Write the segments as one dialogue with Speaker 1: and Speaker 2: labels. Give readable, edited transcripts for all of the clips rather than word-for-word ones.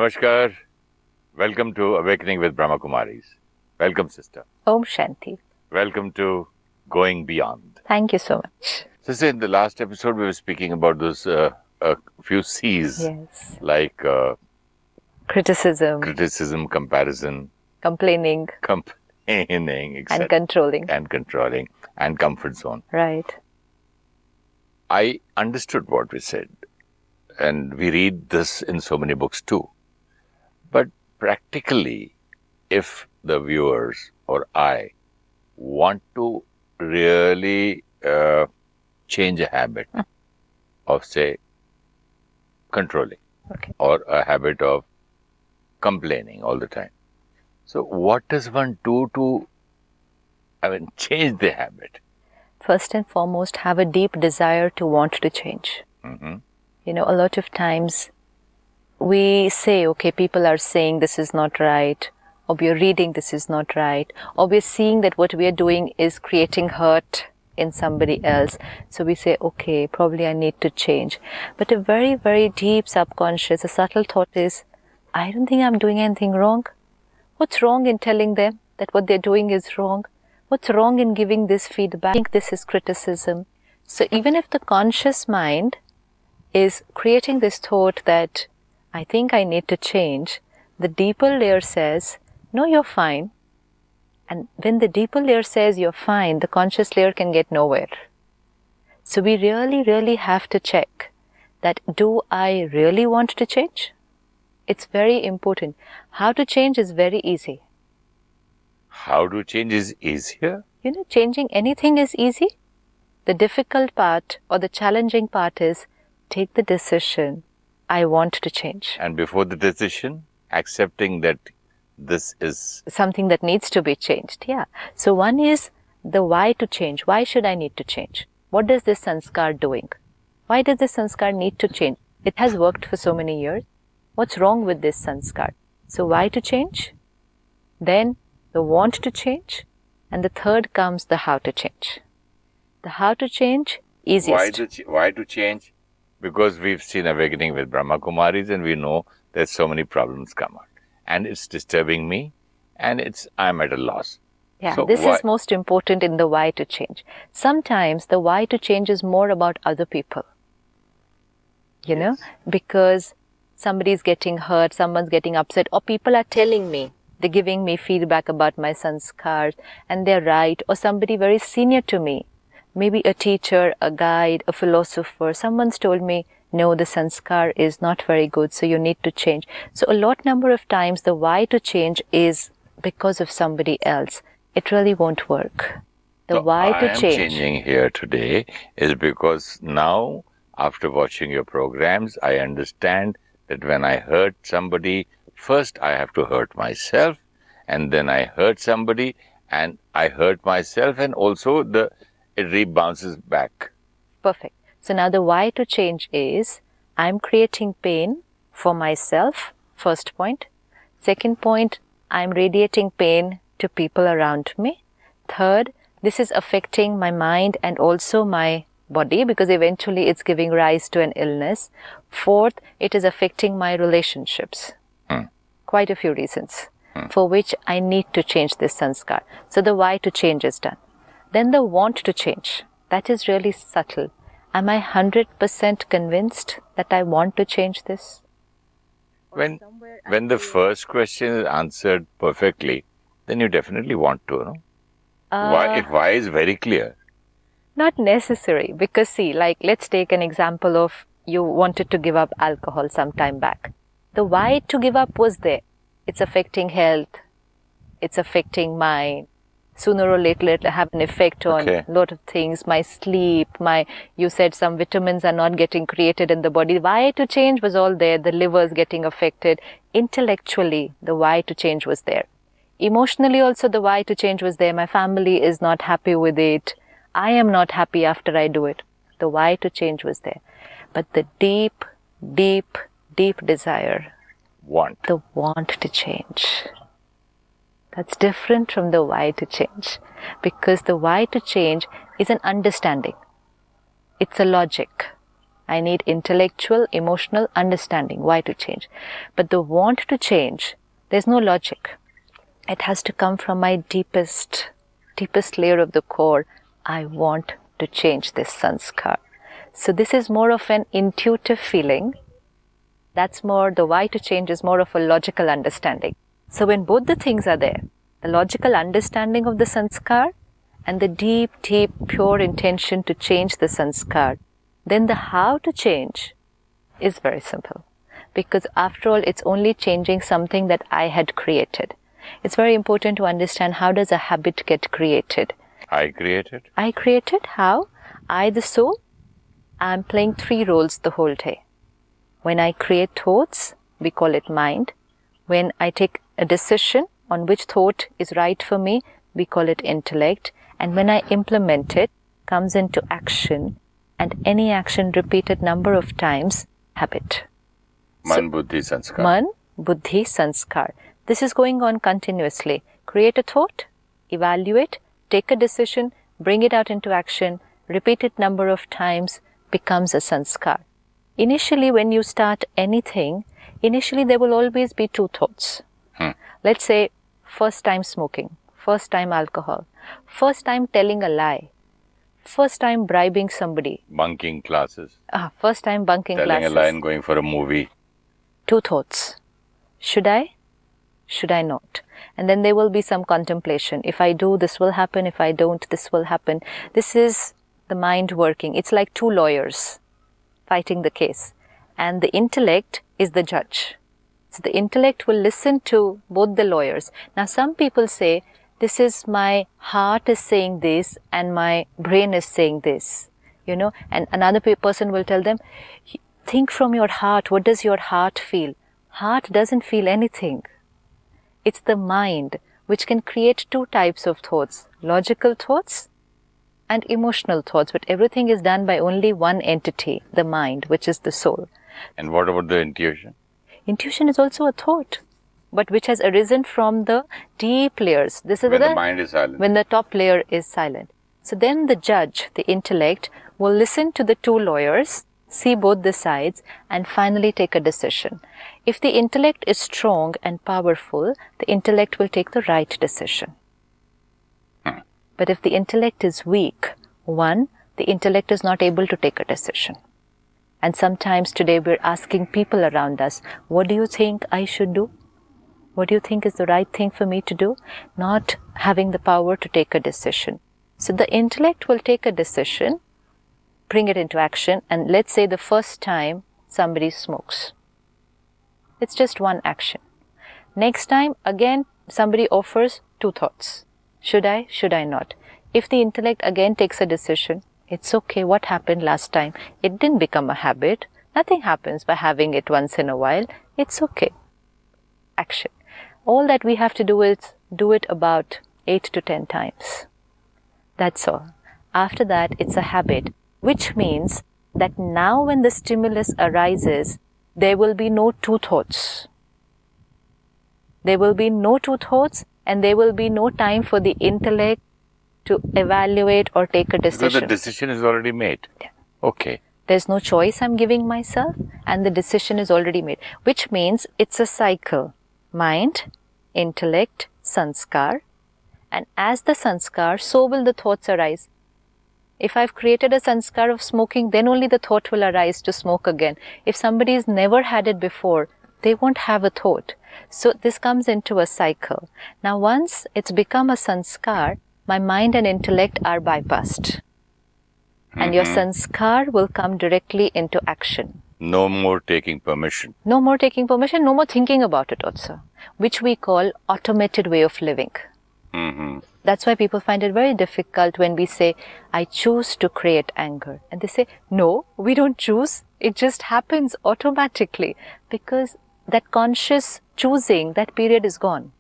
Speaker 1: Namaskar. Welcome to Awakening with Brahmakumaris. Welcome, sister.
Speaker 2: Om Shanti.
Speaker 1: Welcome to Going Beyond.
Speaker 2: Thank you so much.
Speaker 1: Sister, in the last episode, we were speaking about those few C's.
Speaker 2: Yes.
Speaker 1: Like
Speaker 2: Criticism,
Speaker 1: comparison,
Speaker 2: complaining,
Speaker 1: etc.
Speaker 2: and controlling.
Speaker 1: And comfort zone.
Speaker 2: Right.
Speaker 1: I understood what we said. And we read this in so many books too. But practically, if the viewers or I want to really change a habit of, say, controlling, or a habit of complaining all the time. So what does one do to, change the habit?
Speaker 2: First and foremost, have a deep desire to want to change.
Speaker 1: Mm-hmm.
Speaker 2: You know, a lot of times we say, okay, people are saying this is not right, or we are reading this is not right, or we are seeing that what we are doing is creating hurt in somebody else. So we say, okay, probably I need to change. But a very, very deep subconscious, a subtle thought is, I don't think I'm doing anything wrong. What's wrong in telling them that what they're doing is wrong? What's wrong in giving this feedback? I think this is criticism. So even if the conscious mind is creating this thought that I think I need to change, the deeper layer says, no, you're fine. And when the deeper layer says you're fine, the conscious layer can get nowhere. So we really, really have to check that, do I really want to change? It's very important. How to change is very easy.
Speaker 1: How to change is easier?
Speaker 2: You know, changing anything is easy. The difficult part or the challenging part is take the decision, I want to change.
Speaker 1: And before the decision, accepting that this is
Speaker 2: something that needs to be changed. Yeah. So one is the why to change. Why should I need to change? What is this sanskar doing? Why does this sanskar need to change? It has worked for so many years. What's wrong with this sanskar? So why to change? Then the want to change. And the third comes the how to change. The how to change, easiest.
Speaker 1: Why to change? Because we've seen Awakening with Brahmakumaris and we know there's so many problems come out. And it's disturbing me and I'm at a loss.
Speaker 2: Yeah, so this is most important in the why to change. Sometimes the why to change is more about other people. You know, because somebody's getting hurt, someone's getting upset, or people are telling me, they're giving me feedback about my sanskars and they're right, or somebody very senior to me. Maybe a teacher, a guide, a philosopher, someone's told me, no, the sanskar is not very good, so you need to change. So a lot number of times the why to change is because of somebody else. It really won't work. The why to change.
Speaker 1: I'm changing here today is because now, after watching your programs, I understand that when I hurt somebody, first I have to hurt myself, and then I hurt somebody, and I hurt myself, and also it rebounces back.
Speaker 2: Perfect. So now the why to change is, I'm creating pain for myself, first point. Second point, I'm radiating pain to people around me. Third, this is affecting my mind and also my body because eventually it's giving rise to an illness. Fourth, it is affecting my relationships. Quite a few reasons for which I need to change this sanskar. So the why to change is done. Then the want to change, that is really subtle. Am I 100% convinced that I want to change this?
Speaker 1: When the first question is answered perfectly, then you definitely want to, no? If why is very clear.
Speaker 2: Not necessary, because see, like let's take an example of you wanted to give up alcohol some time back. The why to give up was there. It's affecting health, it's affecting mind. Sooner or later it'll have an effect on a lot of things, my sleep, you said some vitamins are not getting created in the body. Why to change was all there, the liver is getting affected. Intellectually, the why to change was there. Emotionally also the why to change was there. My family is not happy with it. I am not happy after I do it. The why to change was there. But the deep, deep, deep desire, the want to change, that's different from the why to change, because the why to change is an understanding. It's a logic. I need intellectual, emotional understanding why to change. But the want to change, there's no logic. It has to come from my deepest layer of the core. I want to change this sanskar. So this is more of an intuitive feeling. That's more, the why to change is more of a logical understanding. So when both the things are there, the logical understanding of the sanskar and the deep, pure intention to change the sanskar, then the how to change is very simple. Because after all, it's only changing something that I had created. It's very important to understand, how does a habit get created?
Speaker 1: I created?
Speaker 2: I created? How? I, the soul, I'm playing 3 roles the whole day. When I create thoughts, we call it mind. When I take a decision on which thought is right for me, we call it intellect. And when I implement it, comes into action, and any action repeated number of times, habit.
Speaker 1: Man, Buddhi, Sanskar.
Speaker 2: Man, Buddhi, Sanskar. This is going on continuously. Create a thought, evaluate, take a decision, bring it out into action, repeat it number of times, becomes a sanskar. Initially, when you start anything, initially there will always be 2 thoughts. Let's say, first time smoking, first time alcohol, first time telling a lie, first time bribing somebody.
Speaker 1: Bunking classes.
Speaker 2: First time bunking
Speaker 1: telling
Speaker 2: classes.
Speaker 1: Telling a lie and going for a movie.
Speaker 2: 2 thoughts. Should I? Should I not? And then there will be some contemplation. If I do, this will happen. If I don't, this will happen. This is the mind working. It's like 2 lawyers fighting the case. And the intellect is the judge. So the intellect will listen to both the lawyers. Now some people say, this is my heart is saying this and my brain is saying this. You know, and another person will tell them, think from your heart. What does your heart feel? Heart doesn't feel anything. It's the mind which can create 2 types of thoughts, logical thoughts and emotional thoughts. But everything is done by only one entity, the mind, which is the soul.
Speaker 1: And what about the intuition?
Speaker 2: Intuition is also a thought, but which has arisen from the deep layers. This is
Speaker 1: when the mind is silent.
Speaker 2: When the top layer is silent. So then the judge, the intellect, will listen to the 2 lawyers, see both the sides, and finally take a decision. If the intellect is strong and powerful, the intellect will take the right decision. But if the intellect is weak, the intellect is not able to take a decision. And sometimes today we're asking people around us, what do you think I should do? What do you think is the right thing for me to do? Not having the power to take a decision. So the intellect will take a decision, bring it into action, and let's say the first time somebody smokes. It's just one action. Next time, again, somebody offers 2 thoughts. Should I? Should I not? If the intellect again takes a decision, it's okay. What happened last time? It didn't become a habit. Nothing happens by having it once in a while. It's okay. Action. All that we have to do is do it about 8 to 10 times. That's all. After that, it's a habit, which means that now when the stimulus arises, there will be no 2 thoughts. There will be no 2 thoughts, and there will be no time for the intellect to evaluate or take a decision.
Speaker 1: Because the decision is already made.
Speaker 2: Yeah.
Speaker 1: Okay.
Speaker 2: There's no choice I'm giving myself, and the decision is already made, which means it's a cycle. Mind, intellect, sanskar, and as the sanskar, so will the thoughts arise. If I've created a sanskar of smoking, then only the thought will arise to smoke again. If somebody's never had it before, they won't have a thought. So this comes into a cycle. Now once it's become a sanskar, my mind and intellect are bypassed. And your sanskar will come directly into action.
Speaker 1: No more taking permission.
Speaker 2: No more taking permission, no more thinking about it also, which we call automated way of living. That's why people find it very difficult when we say, I choose to create anger. And they say, no, we don't choose. It just happens automatically, because that conscious choosing, that period is gone.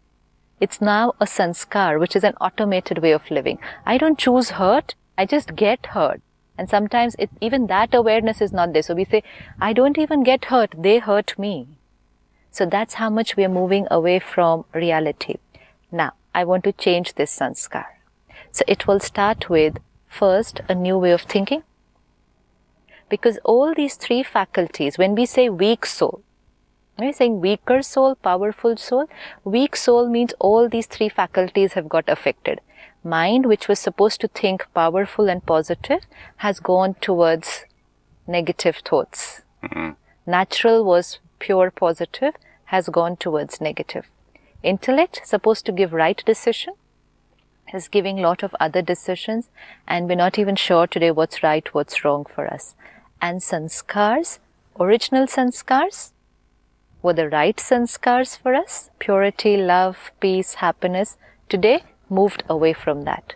Speaker 2: It's now a sanskar, which is an automated way of living. I don't choose hurt, I just get hurt. And sometimes even that awareness is not there. So we say, I don't even get hurt, they hurt me. So that's how much we are moving away from reality. Now, I want to change this sanskar. So it will start with, first, a new way of thinking. Because all these three faculties, when we say weak soul, when we're saying weaker soul, powerful soul, weak soul means all these three faculties have got affected. Mind, which was supposed to think powerful and positive, has gone towards negative thoughts. Natural was pure positive, has gone towards negative. Intellect, supposed to give right decision, is giving lot of other decisions, and we're not even sure today what's right, what's wrong for us. And sanskars, original sanskars, were the right sanskars for us, purity, love, peace, happiness, today moved away from that.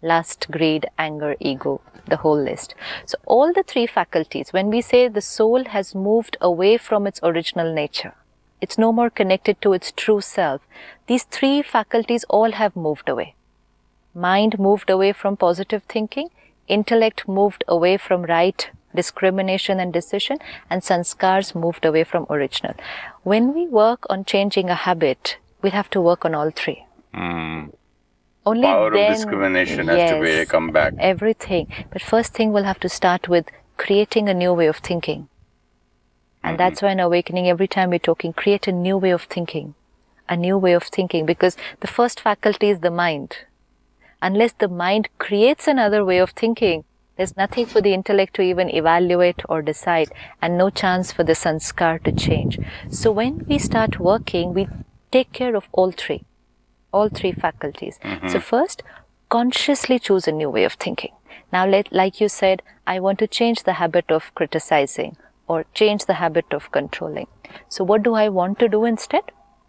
Speaker 2: Lust, greed, anger, ego, the whole list. So all the three faculties, when we say the soul has moved away from its original nature, it's no more connected to its true self, these three faculties all have moved away. Mind moved away from positive thinking, intellect moved away from right discrimination and decision, and sanskars moved away from original. When we work on changing a habit, we have to work on all three. Only
Speaker 1: Power
Speaker 2: then,
Speaker 1: of discrimination has to be come back.
Speaker 2: Everything. But first thing we'll have to start with creating a new way of thinking. And that's why in Awakening, every time we're talking, create a new way of thinking. A new way of thinking, because the first faculty is the mind. Unless the mind creates another way of thinking, there's nothing for the intellect to even evaluate or decide, and no chance for the sanskar to change. So when we start working, we take care of all three faculties. So first, consciously choose a new way of thinking. Now, like you said, I want to change the habit of criticizing or change the habit of controlling. So what do I want to do instead?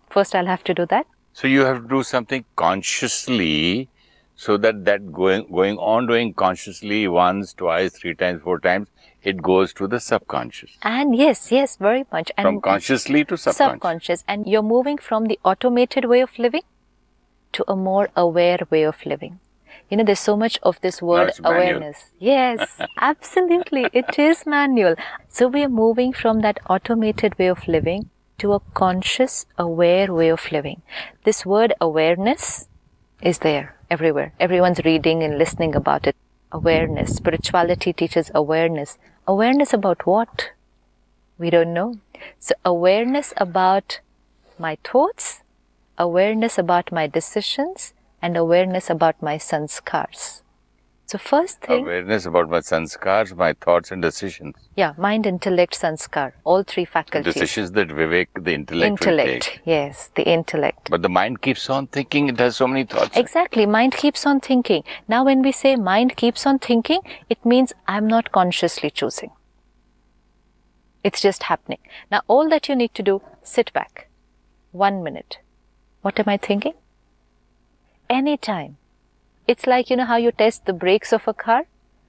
Speaker 2: First, I'll have to do that.
Speaker 1: So you have to do something consciously, so that going on doing consciously once, twice, 3 times, 4 times, it goes to the subconscious.
Speaker 2: And yes, very much. And
Speaker 1: from consciously to subconscious.
Speaker 2: And you're moving from the automated way of living to a more aware way of living. You know, there's so much of this word awareness. Yes, absolutely. It is manual. So we are moving from that automated way of living to a conscious, aware way of living. This word awareness is there everywhere. Everyone's reading and listening about it. Awareness. Spirituality teaches awareness. Awareness about what? We don't know. So awareness about my thoughts, awareness about my decisions, and awareness about my sanskars. So first thing...
Speaker 1: Awareness about my sanskars, my thoughts and decisions.
Speaker 2: Yeah, mind, intellect, sanskar. All three faculties.
Speaker 1: Decisions that Vivek, the intellect will take.
Speaker 2: Yes, the intellect.
Speaker 1: But the mind keeps on thinking, it has so many thoughts.
Speaker 2: Exactly, mind keeps on thinking. Now when we say mind keeps on thinking, it means I'm not consciously choosing. It's just happening. Now all that you need to do, sit back. 1 minute. What am I thinking? Anytime. It's like, you know how you test the brakes of a car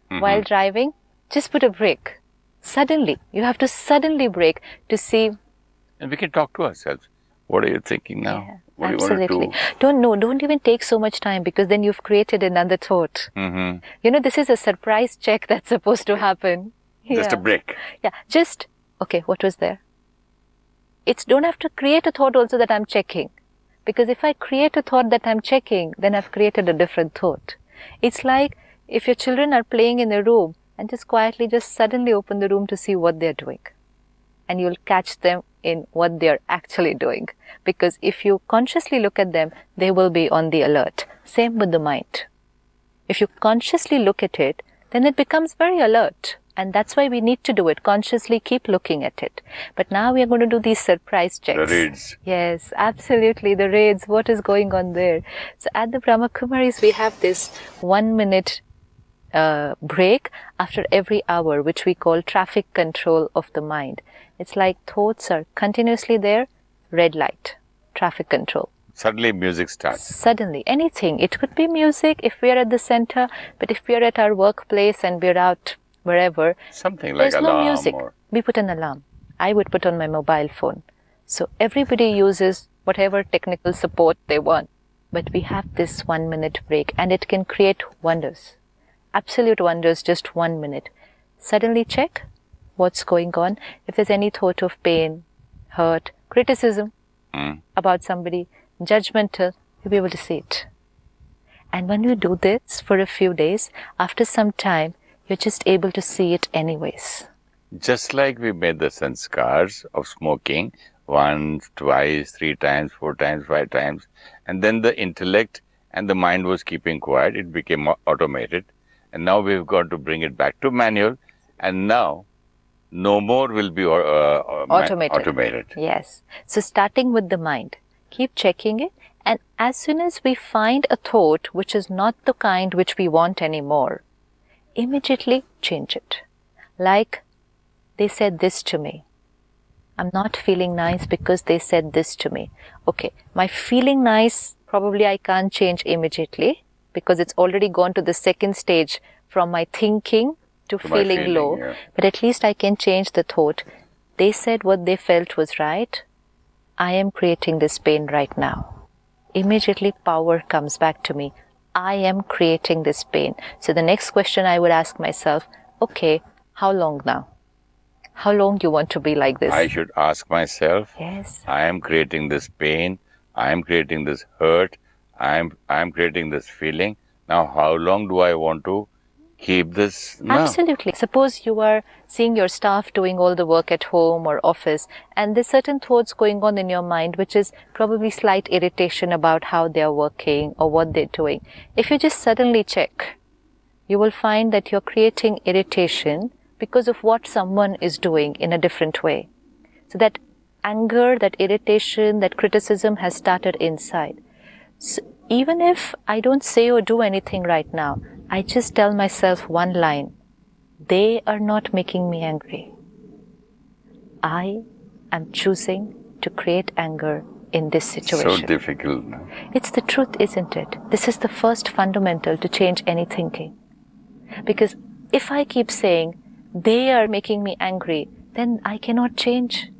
Speaker 2: while driving? Just put a brake. Suddenly. You have to suddenly brake to see.
Speaker 1: And we can talk to ourselves. What are you thinking now?
Speaker 2: Yeah,
Speaker 1: what
Speaker 2: absolutely.
Speaker 1: do you want to do?
Speaker 2: Don't even take so much time, because then you've created another thought. You know, this is a surprise check that's supposed to happen.
Speaker 1: Just a break.
Speaker 2: Yeah, just, okay, what was there? Don't have to create a thought also that I'm checking. Because if I create a thought that I'm checking, then I've created a different thought. It's like if your children are playing in a room and just quietly just suddenly open the room to see what they're doing. And you'll catch them in what they're actually doing. Because if you consciously look at them, they will be on the alert. Same with the mind. If you consciously look at it, then it becomes very alert. And that's why we need to do it. Consciously keep looking at it. But now we are going to do these surprise checks.
Speaker 1: The raids.
Speaker 2: Yes, absolutely. The raids. What is going on there? So at the Brahmakumaris, we have this 1 minute break after every hour, which we call traffic control of the mind. It's like thoughts are continuously there. Red light. Traffic control.
Speaker 1: Suddenly music starts.
Speaker 2: Suddenly. Anything. It could be music if we are at the center. But if we are at our workplace and we're out wherever,
Speaker 1: something like
Speaker 2: there's no music.
Speaker 1: Or...
Speaker 2: We put an alarm. I would put on my mobile phone. So everybody uses whatever technical support they want. But we have this 1 minute break, and it can create wonders. Absolute wonders, just 1 minute. Suddenly check what's going on. If there's any thought of pain, hurt, criticism about somebody, judgmental, you'll be able to see it. And when you do this for a few days, after some time, you're just able to see it anyways.
Speaker 1: Just like we made the sanskars of smoking once, twice, 3 times, 4 times, 5 times, and then the intellect and the mind was keeping quiet, it became automated. And now we've got to bring it back to manual, and now no more will be automated.
Speaker 2: Yes. So starting with the mind, keep checking it, and as soon as we find a thought which is not the kind which we want anymore, immediately change it. Like, they said this to me. I'm not feeling nice because they said this to me. Okay, my feeling nice, probably I can't change immediately because it's already gone to the second stage from my thinking to feeling low.
Speaker 1: Yeah.
Speaker 2: But at least I can change the thought. They said what they felt was right. I am creating this pain right now. Immediately power comes back to me. I am creating this pain. So the next question I would ask myself, okay, how long now? How long you want to be like this?
Speaker 1: I should ask myself,
Speaker 2: yes,
Speaker 1: I am creating this pain, I am creating this hurt, I am creating this feeling. Now, how long do I want to keep this now?
Speaker 2: Absolutely. Suppose you are seeing your staff doing all the work at home or office, and there's certain thoughts going on in your mind, which is probably slight irritation about how they are working or what they're doing. If you just suddenly check, you will find that you're creating irritation because of what someone is doing in a different way. So that anger, that irritation, that criticism has started inside. So even if I don't say or do anything right now, I just tell myself one line. They are not making me angry. I am choosing to create anger in this situation.
Speaker 1: So difficult.
Speaker 2: It's the truth, isn't it? This is the first fundamental to change any thinking. Because if I keep saying, they are making me angry, then I cannot change.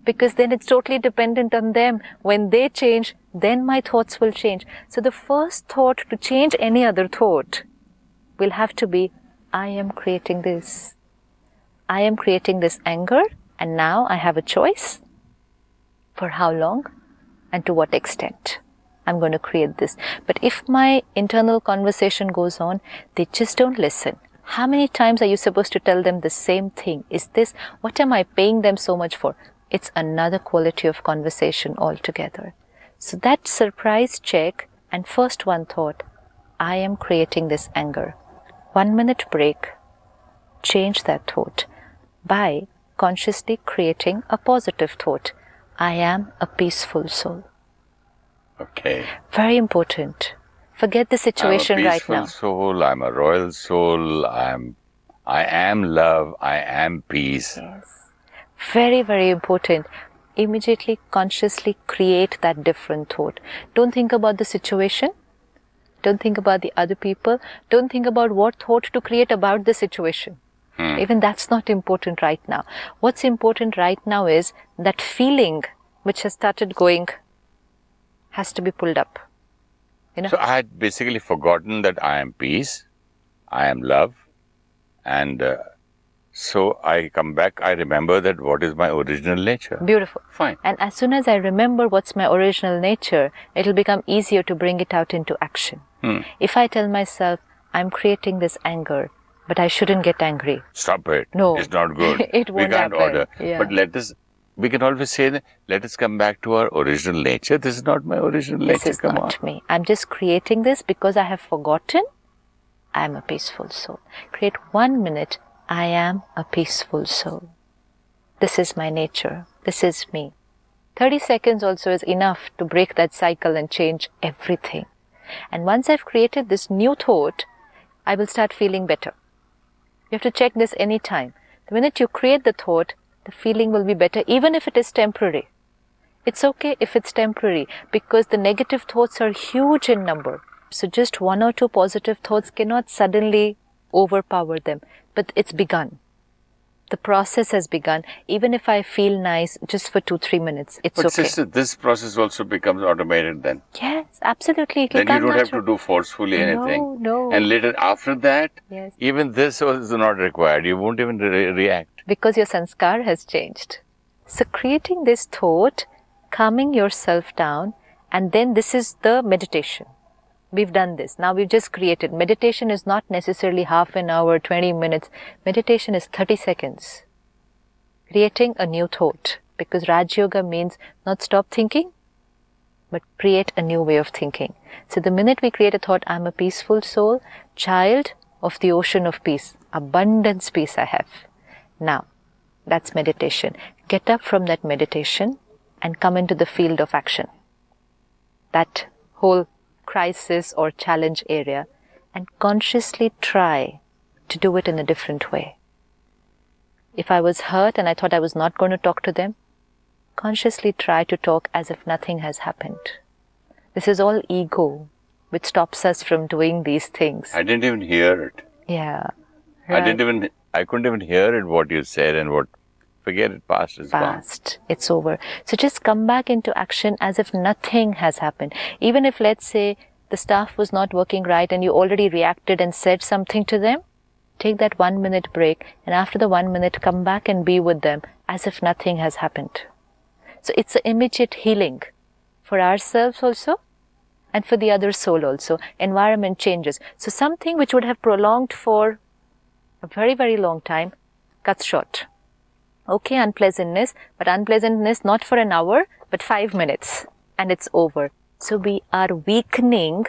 Speaker 2: Because then it's totally dependent on them. When they change, then my thoughts will change. So the first thought to change any other thought will have to be, I am creating this. I am creating this anger, and now I have a choice. For how long and to what extent I'm going to create this. But if my internal conversation goes on, they just don't listen. How many times are you supposed to tell them the same thing? Is this, what am I paying them so much for? It's another quality of conversation altogether. So that surprise check and first one thought, I am creating this anger. 1 minute break, change that thought by consciously creating a positive thought. I am a peaceful soul.
Speaker 1: Okay.
Speaker 2: Very important. Forget the situation right now.
Speaker 1: I'm a peaceful soul, I'm a royal soul, I am love, I am peace.
Speaker 2: Yes. Very, very important. Immediately, consciously create that different thought. Don't think about the situation. Don't think about the other people. Don't think about what thought to create about the situation. Even that's not important right now. What's important right now is that feeling which has started going has to be pulled up. You know?
Speaker 1: So I had basically forgotten that I am peace, I am love, and so I come back, I remember that what is my original nature.
Speaker 2: Beautiful.
Speaker 1: Fine.
Speaker 2: And as soon as I remember what's my original nature, it'll become easier to bring it out into action. If I tell myself, I'm creating this anger, but I shouldn't get angry.
Speaker 1: Stop it.
Speaker 2: No.
Speaker 1: It's not good.
Speaker 2: It won't
Speaker 1: We can't
Speaker 2: happen.
Speaker 1: order.
Speaker 2: Yeah.
Speaker 1: But we can always say that, let us come back to our original nature. This is not my original nature.
Speaker 2: This is
Speaker 1: come
Speaker 2: not
Speaker 1: on.
Speaker 2: me. I'm just creating this because I have forgotten I am a peaceful soul. Create 1 minute. I am a peaceful soul. This is my nature. This is me. 30 seconds also is enough to break that cycle and change everything. And once I've created this new thought, I will start feeling better. You have to check this anytime. The minute you create the thought, the feeling will be better, even if it is temporary. It's okay if it's temporary, because the negative thoughts are huge in number. So just 1 or 2 positive thoughts cannot suddenly overpower them. But it's begun. The process has begun. Even if I feel nice just for 2-3 minutes, it's
Speaker 1: but
Speaker 2: okay.
Speaker 1: Sister, this process also becomes automated then.
Speaker 2: Yes, absolutely.
Speaker 1: Then you don't have to do forcefully anything.
Speaker 2: No.
Speaker 1: And later, after that,
Speaker 2: Yes.
Speaker 1: even this is not required. You won't even react.
Speaker 2: Because your sanskar has changed. So creating this thought, calming yourself down, and then this is the meditation. We've done this. Now we've just created. Meditation is not necessarily half an hour, 20 minutes. Meditation is 30 seconds. Creating a new thought. Because Rajayoga means not stop thinking, but create a new way of thinking. So the minute we create a thought, I'm a peaceful soul, child of the ocean of peace. Abundance peace I have. Now, that's meditation. Get up from that meditation and come into the field of action. That whole crisis or challenge area, and consciously try to do it in a different way. If I was hurt and I thought I was not going to talk to them, consciously try to talk as if nothing has happened. This is all ego, which stops us from doing these things.
Speaker 1: I didn't even hear it.
Speaker 2: Yeah. Right.
Speaker 1: I couldn't even hear it, what you said, and forget it, past is
Speaker 2: past. It's over. So just come back into action as if nothing has happened. Even if, let's say, the staff was not working right and you already reacted and said something to them, take that 1 minute break, and after the 1 minute, come back and be with them as if nothing has happened. So it's an immediate healing for ourselves also and for the other soul also. Environment changes. So something which would have prolonged for a very, very long time cuts short. Okay, unpleasantness, but unpleasantness not for an hour, but 5 minutes, and it's over. So we are weakening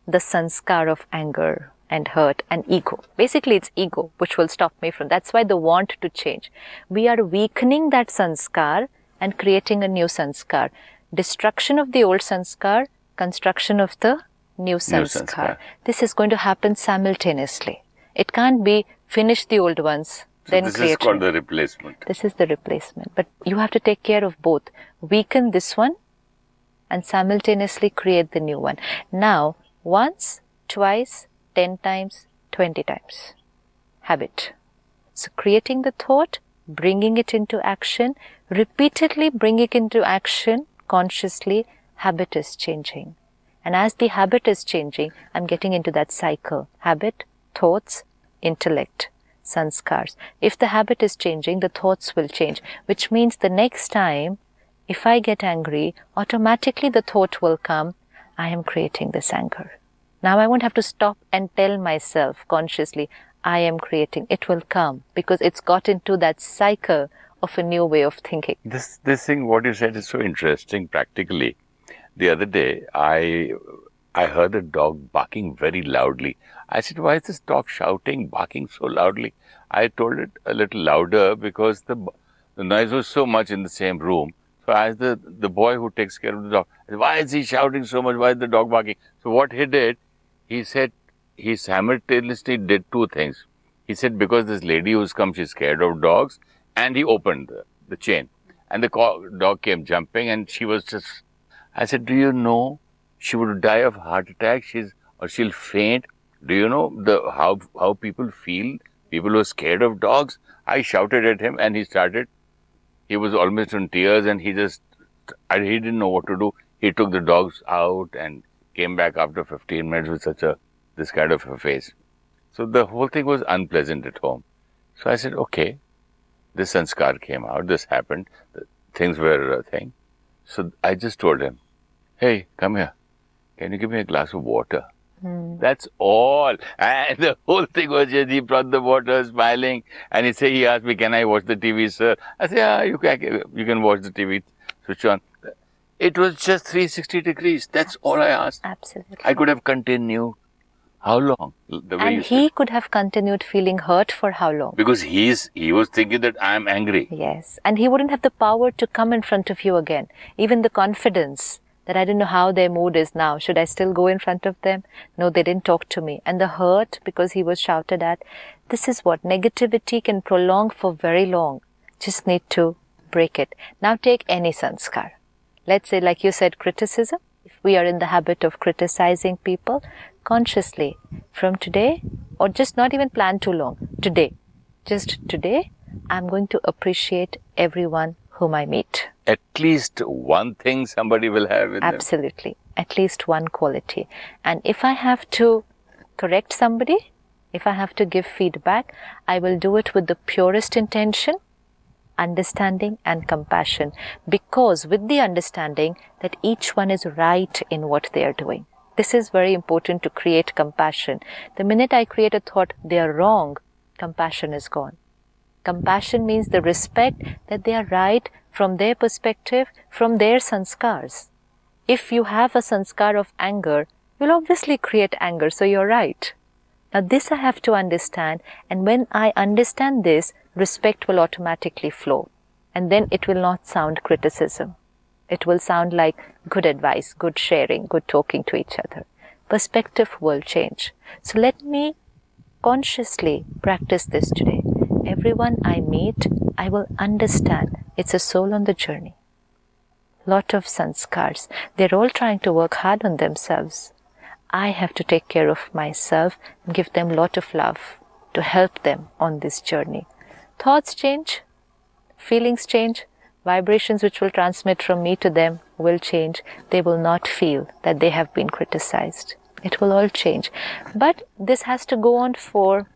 Speaker 2: the sanskar of anger and hurt and ego. Basically, it's ego which will stop me from. That's why the want to change. We are weakening that sanskar and creating a new sanskar. Destruction of the old sanskar, construction of the new sanskar. This is going to happen simultaneously. It can't be finish the old ones, then create.
Speaker 1: This is called the replacement.
Speaker 2: This is the replacement. But you have to take care of both. Weaken this one and simultaneously create the new one. Now, once, twice, 10 times, 20 times. Habit. So creating the thought, bringing it into action, repeatedly bringing it into action consciously, habit is changing. And as the habit is changing, I'm getting into that cycle. Habit, thoughts, intellect, sanskars. If the habit is changing, the thoughts will change, which means the next time, if I get angry, automatically the thought will come, I am creating this anger. Now I won't have to stop and tell myself consciously, I am creating. It will come because it's got into that cycle of a new way of thinking.
Speaker 1: This thing, what you said is so interesting practically. The other day, I heard a dog barking very loudly. I said, why is this dog shouting, barking so loudly? I told it a little louder because the noise was so much in the same room. So I asked the boy who takes care of the dog, why is he shouting so much? Why is the dog barking? So what he did, he said, he simultaneously did two things. He said, because this lady who's come, she's scared of dogs, and he opened the chain. And the dog came jumping, and she was just... I said, do you know she would die of heart attack? She'll faint. Do you know how people feel? People who are scared of dogs. I shouted at him, and he was almost in tears, and he didn't know what to do. He took the dogs out and came back after 15 minutes with this kind of a face. So the whole thing was unpleasant at home. So I said, okay, this sanskar came out, this happened, things were a thing. So I just told him, hey, come here. Can you give me a glass of water? That's all. And the whole thing was just, he brought the water, smiling, and he asked me, can I watch the TV, sir? I said, yeah, you can watch the TV, switch on. It was just 360 degrees. That's all I asked.
Speaker 2: Absolutely.
Speaker 1: I could have continued. How long?
Speaker 2: And he could have continued feeling hurt for how long?
Speaker 1: Because he was thinking that I am angry.
Speaker 2: Yes. And he wouldn't have the power to come in front of you again. Even the confidence that I don't know how their mood is now. Should I still go in front of them? No, they didn't talk to me. And the hurt because he was shouted at. This is what negativity can prolong for very long. Just need to break it. Now take any sanskar. Let's say, like you said, criticism. If we are in the habit of criticizing people, consciously, from today, or just not even plan too long, today, just today, I'm going to appreciate everyone whom I meet.
Speaker 1: At least one thing somebody will have in
Speaker 2: Absolutely. Them. At least one quality. And if I have to correct somebody, if I have to give feedback, I will do it with the purest intention, understanding and compassion, because with the understanding that each one is right in what they are doing. This is very important to create compassion. The minute I create a thought, they are wrong, compassion is gone. Compassion means the respect that they are right from their perspective, from their sanskars. If you have a sanskar of anger, you'll obviously create anger, so you're right. Now this I have to understand, and when I understand this, respect will automatically flow. And then it will not sound criticism. It will sound like good advice, good sharing, good talking to each other. Perspective will change. So let me consciously practice this today. Everyone I meet, I will understand it's a soul on the journey. Lot of sanskars. They're all trying to work hard on themselves. I have to take care of myself and give them lot of love to help them on this journey. Thoughts change, feelings change, vibrations which will transmit from me to them will change. They will not feel that they have been criticized. It will all change. But this has to go on for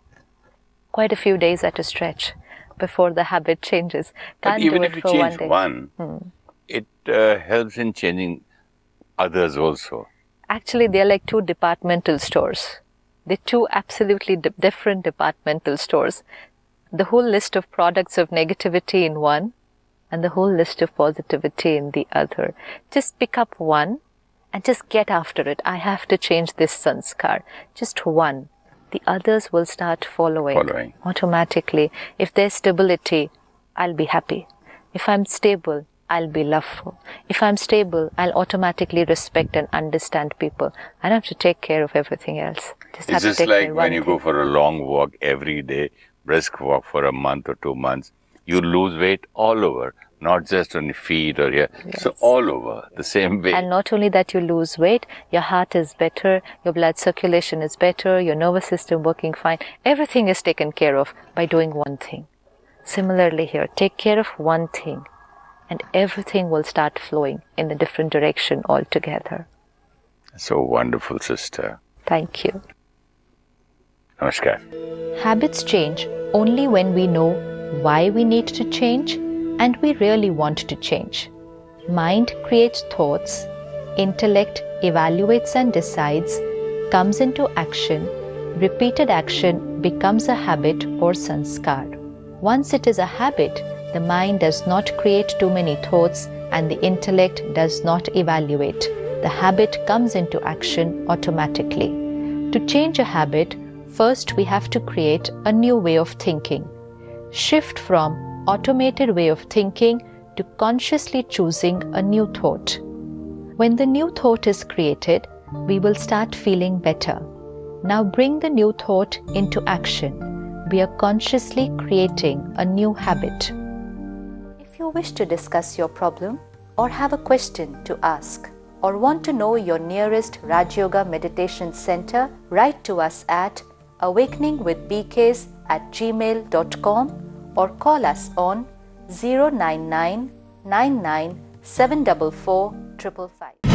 Speaker 2: quite a few days at a stretch before the habit changes.
Speaker 1: But even if you change one, it helps in changing others also.
Speaker 2: Actually, they're like two departmental stores. They're two absolutely different departmental stores. The whole list of products of negativity in one and the whole list of positivity in the other. Just pick up one and just get after it. I have to change this sanskar. Just one. The others will start following automatically. If there's stability, I'll be happy. If I'm stable, I'll be loveful. If I'm stable, I'll automatically respect and understand people. I don't have to take care of everything else.
Speaker 1: It's just like when you go for a long walk every day, brisk walk for a month or 2 months, you lose weight all over, not just on your feet or here, so all over, the same way.
Speaker 2: And not only that you lose weight, your heart is better, your blood circulation is better, your nervous system working fine. Everything is taken care of by doing one thing. Similarly here, take care of one thing and everything will start flowing in a different direction altogether.
Speaker 1: So wonderful, sister.
Speaker 2: Thank you.
Speaker 1: Namaskar.
Speaker 2: Habits change only when we know why we need to change and we really want to change. Mind creates thoughts, intellect evaluates and decides, comes into action, repeated action becomes a habit or sanskar. Once it is a habit, the mind does not create too many thoughts and the intellect does not evaluate. The habit comes into action automatically. To change a habit, first we have to create a new way of thinking. Shift from automated way of thinking to consciously choosing a new thought. When the new thought is created, we will start feeling better. Now bring the new thought into action. We are consciously creating a new habit. If you wish to discuss your problem or have a question to ask or want to know your nearest Rajayoga Meditation Center, write to us at awakeningwithbks@gmail.com or call us on 099 99 744 555.